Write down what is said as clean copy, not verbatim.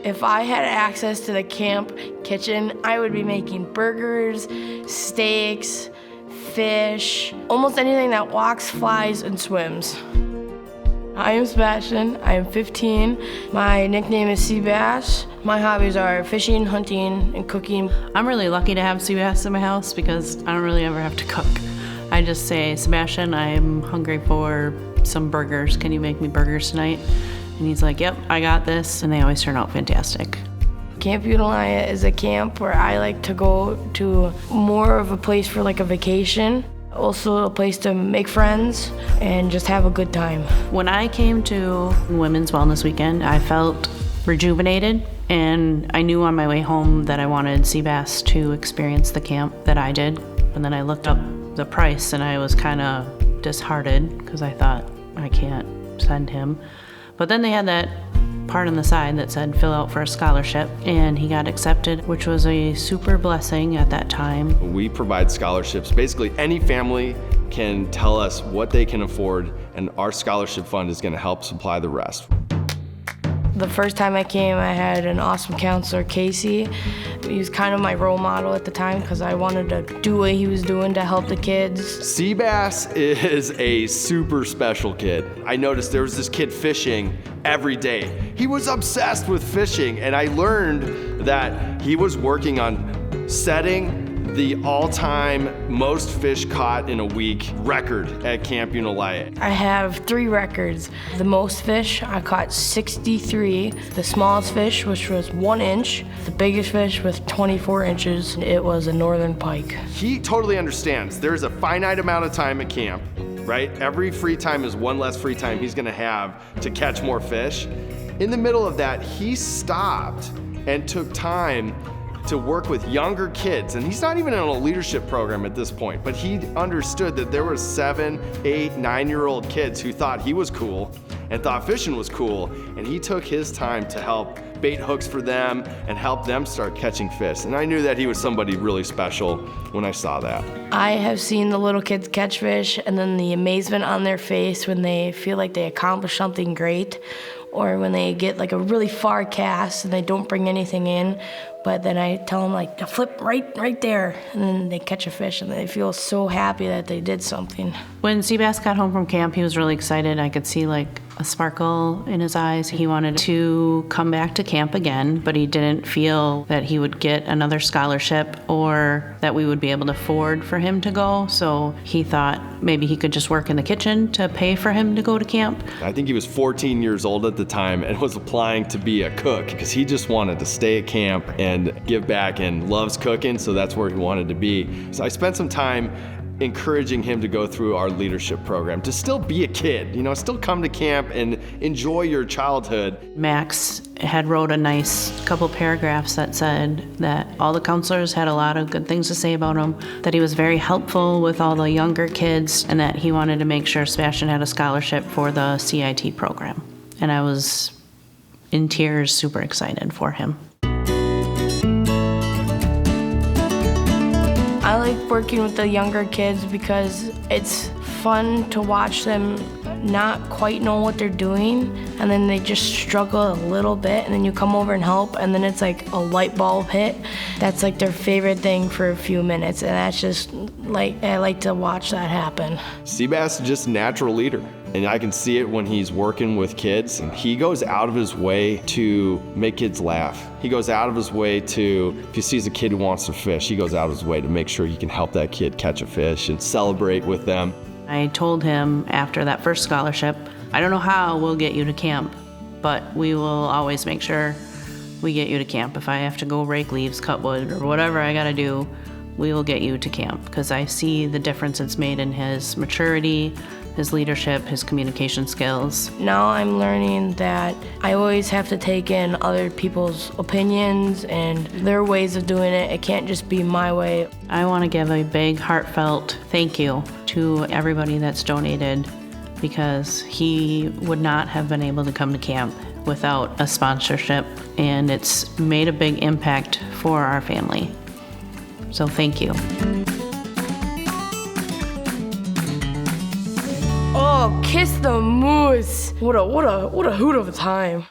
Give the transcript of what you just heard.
If I had access to the camp kitchen, I would be making burgers, steaks, fish, almost anything that walks, flies, and swims. I am Sebastian, I am 15. My nickname is Sebas. My hobbies are fishing, hunting, and cooking. I'm really lucky to have Sebas in my house because I don't really ever have to cook. I just say, Sebastian, I'm hungry for some burgers. Can you make me burgers tonight? And he's like, yep, I got this. And they always turn out fantastic. Camp Unia is a camp where I like to go to, more of a place for like a vacation. Also a place to make friends and just have a good time. When I came to Women's Wellness Weekend, I felt rejuvenated, and I knew on my way home that I wanted Sebas to experience the camp that I did. And then I looked up the price and I was kind of disheartened because I thought, I can't send him. But then they had that part on the side that said fill out for a scholarship, and he got accepted, which was a super blessing at that time. We provide scholarships. Basically, any family can tell us what they can afford, and our scholarship fund is going to help supply the rest. The first time I came, I had an awesome counselor, Casey. He was kind of my role model at the time because I wanted to do what he was doing to help the kids. Sebas is a super special kid. I noticed there was this kid fishing every day. He was obsessed with fishing, and I learned that he was working on setting the all-time most fish caught in a week record at Camp Unia. I have 3 records. The most fish, I caught 63. The smallest fish, which was 1 inch. The biggest fish with 24 inches, it was a northern pike. He totally understands there's a finite amount of time at camp, right? Every free time is one less free time he's gonna have to catch more fish. In the middle of that, he stopped and took time to work with younger kids, and he's not even in a leadership program at this point, but he understood that there were 7, 8, 9-year-old kids who thought he was cool and thought fishing was cool, and he took his time to help bait hooks for them and help them start catching fish. And I knew that he was somebody really special when I saw that. I have seen the little kids catch fish and then the amazement on their face when they feel like they accomplished something great, or when they get like a really far cast and they don't bring anything in, but then I tell them like to flip right there, and then they catch a fish and they feel so happy that they did something. When Sebas got home from camp, he was really excited. I could see like a sparkle in his eyes. He wanted to come back to camp again, but he didn't feel that he would get another scholarship or that we would be able to afford for him to go. So he thought maybe he could just work in the kitchen to pay for him to go to camp. I think he was 14 years old at the time and was applying to be a cook because he just wanted to stay at camp and give back and loves cooking, so that's where he wanted to be. So I spent some time encouraging him to go through our leadership program, to still be a kid, still come to camp and enjoy your childhood. Max had wrote a nice couple paragraphs that said that all the counselors had a lot of good things to say about him, that he was very helpful with all the younger kids, and that he wanted to make sure Sebastian had a scholarship for the CIT program. And I was in tears, super excited for him. I like working with the younger kids because it's fun to watch them not quite know what they're doing, and then they just struggle a little bit, and then you come over and help, and then it's like a light bulb hit. That's like their favorite thing for a few minutes, and that's just like, I like to watch that happen. Sebas is just a natural leader, and I can see it when he's working with kids, and he goes out of his way to make kids laugh. He goes out of his way to, if he sees a kid who wants to fish, he goes out of his way to make sure he can help that kid catch a fish and celebrate with them. I told him after that first scholarship, I don't know how we'll get you to camp, but we will always make sure we get you to camp. If I have to go rake leaves, cut wood, or whatever I gotta do, we will get you to camp, because I see the difference it's made in his maturity, his leadership, his communication skills. Now I'm learning that I always have to take in other people's opinions and their ways of doing it. It can't just be my way. I want to give a big heartfelt thank you to everybody that's donated, because he would not have been able to come to camp without a sponsorship, and it's made a big impact for our family. So thank you. Oh, kiss the moose. What a hoot of a time.